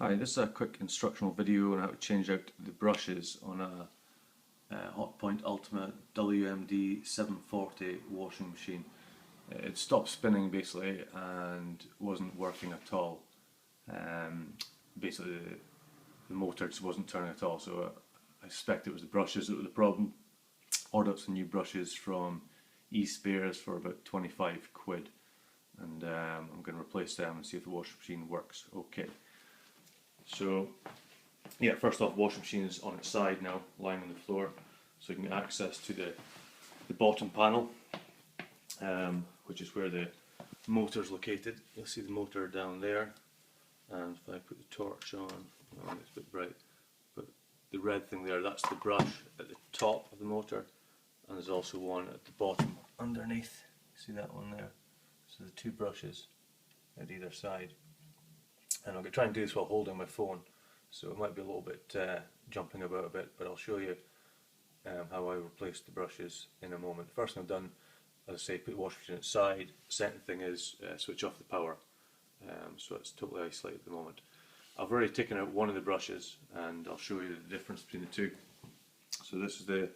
Hi, this is a quick instructional video on how to change out the brushes on a Hotpoint WMD 740 washing machine. It stopped spinning basically and wasn't working at all. Basically the motor just wasn't turning at all, so I suspect it was the brushes that were the problem. Ordered some new brushes from eSpares for about 25 quid, and I'm going to replace them and see if the washing machine works okay. So yeah, first off, washing machine is on its side now, lying on the floor, so you can get access to the bottom panel, which is where the motor is located. You'll see the motor down there, and if I put the torch on, oh, it's a bit bright, but the red thing there, that's the brush at the top of the motor, and there's also one at the bottom underneath. See that one there? So the two brushes at either side. And I'm going to try and do this while holding my phone, so it might be a little bit jumping about a bit, but I'll show you how I replace the brushes in a moment. The first thing I've done, as I say, put the washing machine outside. Second thing is switch off the power, so it's totally isolated at the moment. I've already taken out one of the brushes, and I'll show you the difference between the two. So this is the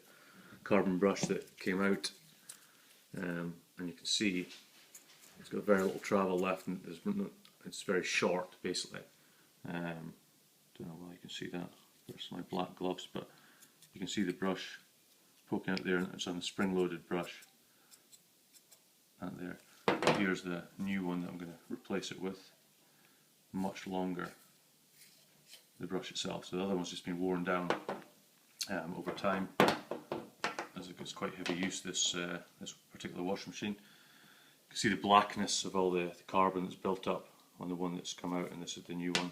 carbon brush that came out, and you can see it's got very little travel left, and it's very short basically. Don't know whether you can see that. There's my black gloves, but you can see the brush poking out there, and it's on a spring-loaded brush. And there. Here's the new one that I'm going to replace it with. Much longer, the brush itself. So the other one's just been worn down over time, as it gets quite heavy use. This particular washing machine. You can see the blackness of all the carbon that's built up on the one that's come out, and this is the new one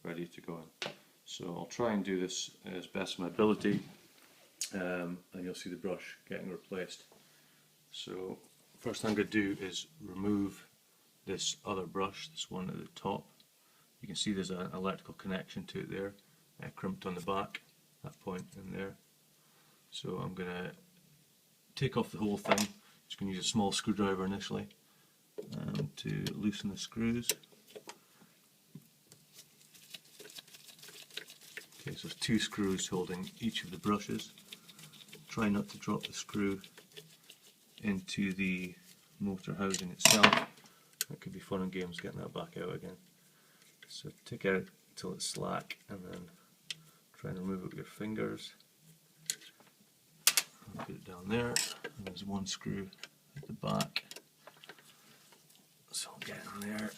ready to go in. So I'll try and do this as best of my ability, and you'll see the brush getting replaced. So first thing I'm going to do is remove this other brush, this one at the top. You can see there's an electrical connection to it there, crimped on the back, that point in there. So I'm going to take off the whole thing. Just going to use a small screwdriver initially to loosen the screws. Okay, so there's two screws holding each of the brushes. Try not to drop the screw into the motor housing itself. That could be fun and games getting that back out again. So take it out until it's slack, and then try and remove it with your fingers. Put it down there, and there's one screw at the back, so I'll get in there,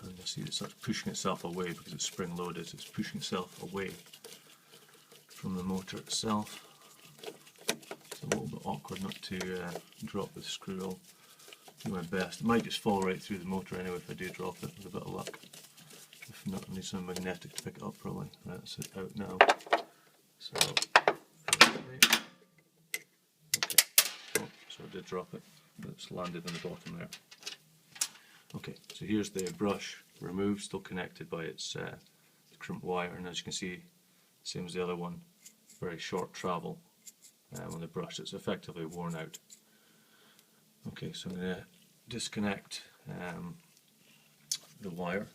and you'll see it starts pushing itself away because it's spring loaded, so it's pushing itself away from the motor itself. It's a little bit awkward not to drop the screw. I'll do my best. It might just fall right through the motor anyway if I do drop it, with a bit of luck. If not, I need some magnetic to pick it up probably. Right, that's it out now. So, okay. Oh, so I did drop it, but it's landed on the bottom there. Okay, so here's the brush removed, still connected by its crimped wire, and as you can see, same as the other one, very short travel on the brush. It's effectively worn out. Okay, so I'm going to disconnect the wire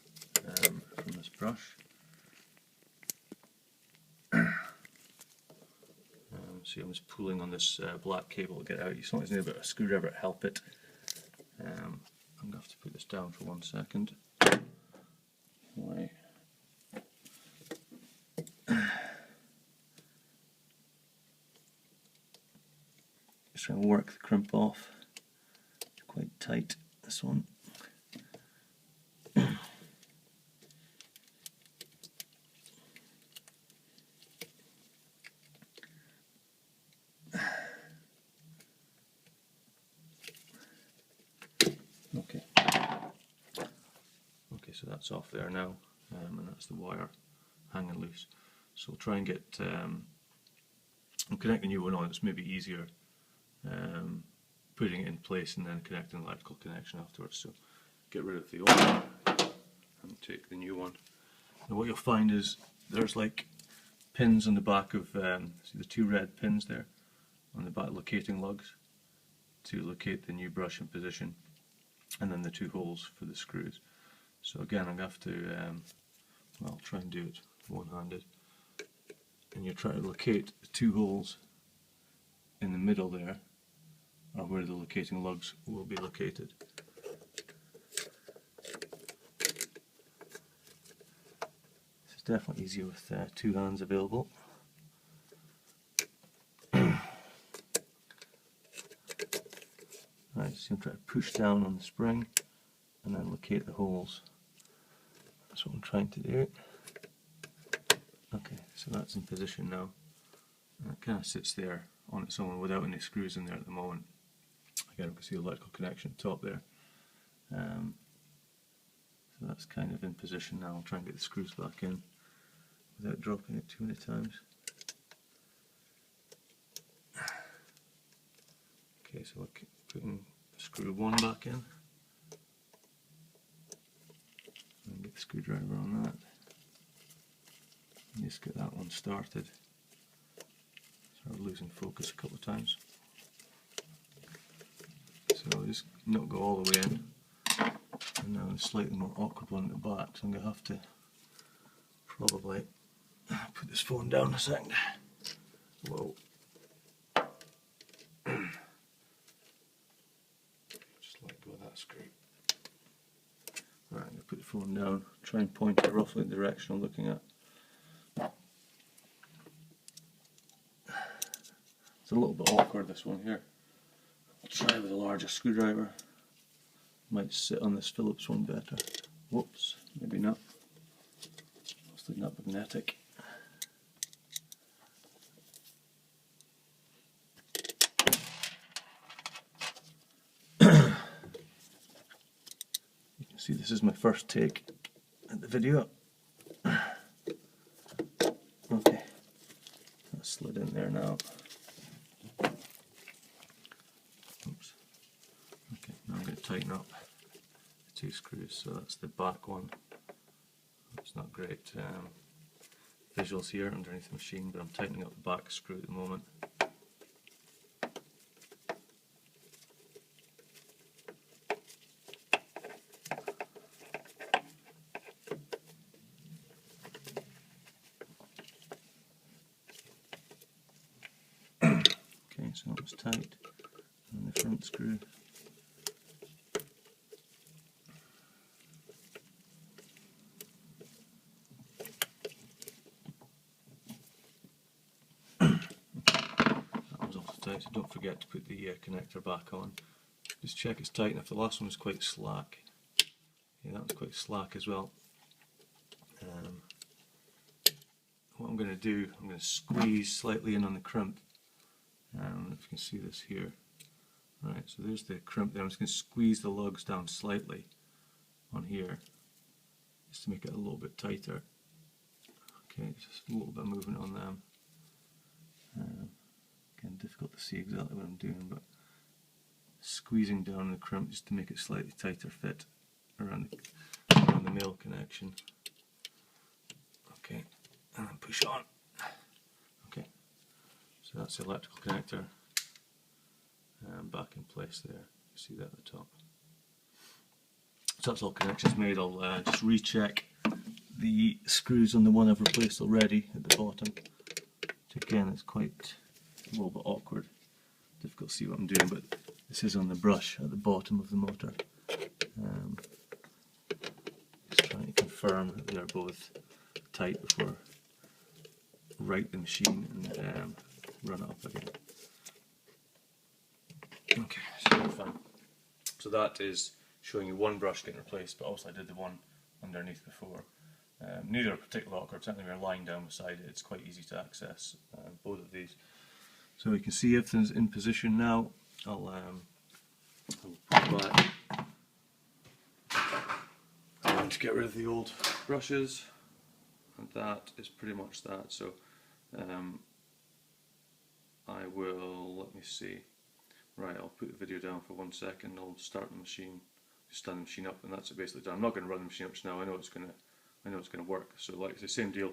from this brush. See, I'm just pulling on this black cable to get out. You sometimes need a bit of a screwdriver to help it. I'm going to have to put this down for 1 second. Why? Just trying to work the crimp off. It's quite tight, this one. Okay, so that's off there now, and that's the wire hanging loose. So we'll try and get, I'll connect the new one on. It's maybe easier putting it in place and then connecting an electrical connection afterwards. So get rid of the old one and take the new one. And what you'll find is there's like pins on the back of, see the two red pins there on the back, locating lugs to locate the new brush in position, and then the two holes for the screws. So again, I'm going to have to, well, try and do it one-handed. And you try to locate the two holes in the middle there, or where the locating lugs will be located. It's definitely easier with two hands available. Right, so you try to push down on the spring and then locate the holes. That's what I'm trying to do. Okay, so that's in position now. And it kind of sits there on its own without any screws in there at the moment. Again, we can see the electrical connection top there. So that's kind of in position now. I'll try and get the screws back in without dropping it too many times. Okay, so we're putting screw 1 back in. And get the screwdriver on that. And just get that one started. Sort of losing focus a couple of times. So I'll just not go all the way in. And now a slightly more awkward one at the back, so I'm going to have to probably put this phone down a second. Whoa. Just let go of that screw. Right, I'm going to put the phone down, try and point it roughly in the direction I'm looking at. It's a little bit awkward, this one here. I'll try with a larger screwdriver. Might sit on this Phillips one better. Whoops, maybe not. Mostly not magnetic. You can see this is my first take at the video. Okay, that slid in there now. Oops. Okay, now I'm going to tighten up the 2 screws. So that's the back one. It's not great visuals here underneath the machine, but I'm tightening up the back screw at the moment. Okay, so that was tight. And the front screw. So don't forget to put the connector back on. Just check it's tight, and if the last one was quite slack, yeah, that was quite slack as well. What I'm going to do, I'm going to squeeze slightly in on the crimp. If you can see this here. Right, so there's the crimp there. I'm just going to squeeze the lugs down slightly on here, just to make it a little bit tighter. Okay, just a little bit of movement on them. Again, difficult to see exactly what I'm doing, but squeezing down the crimp just to make it slightly tighter fit around the male connection. Okay, and then push on. Okay, so that's the electrical connector back in place there. You see that at the top. So that's all connections made. I'll just recheck the screws on the one I've replaced already at the bottom. Again, it's quite a little bit awkward, difficult to see what I'm doing, but this is on the brush at the bottom of the motor. Just trying to confirm that they're both tight before I right the machine and run it up again. Okay, so fine. So that is showing you one brush getting replaced, but also I did the one underneath before. Neither are particularly awkward, certainly when you're lying down beside it, it's quite easy to access both of these. So you can see everything's in position now. I'll put it back. I'm going to get rid of the old brushes, and that is pretty much that. So I will, let me see. Right, I'll put the video down for 1 second. I'll start the machine, just stand the machine up, and that's it basically done. I'm not going to run the machine up just now. I know it's going to work. So like it's the same deal.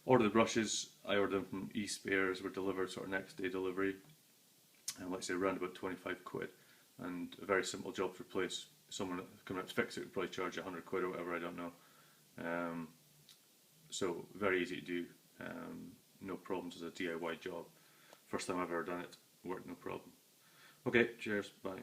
Order the brushes. I ordered them from eSpares. Were delivered sort of next day delivery, and like I say, around about 25 quid, and a very simple job to replace. someone coming up to fix it would probably charge £100 or whatever, I don't know. So very easy to do, no problems as a DIY job. First time I've ever done it, worked no problem. Okay, cheers, bye.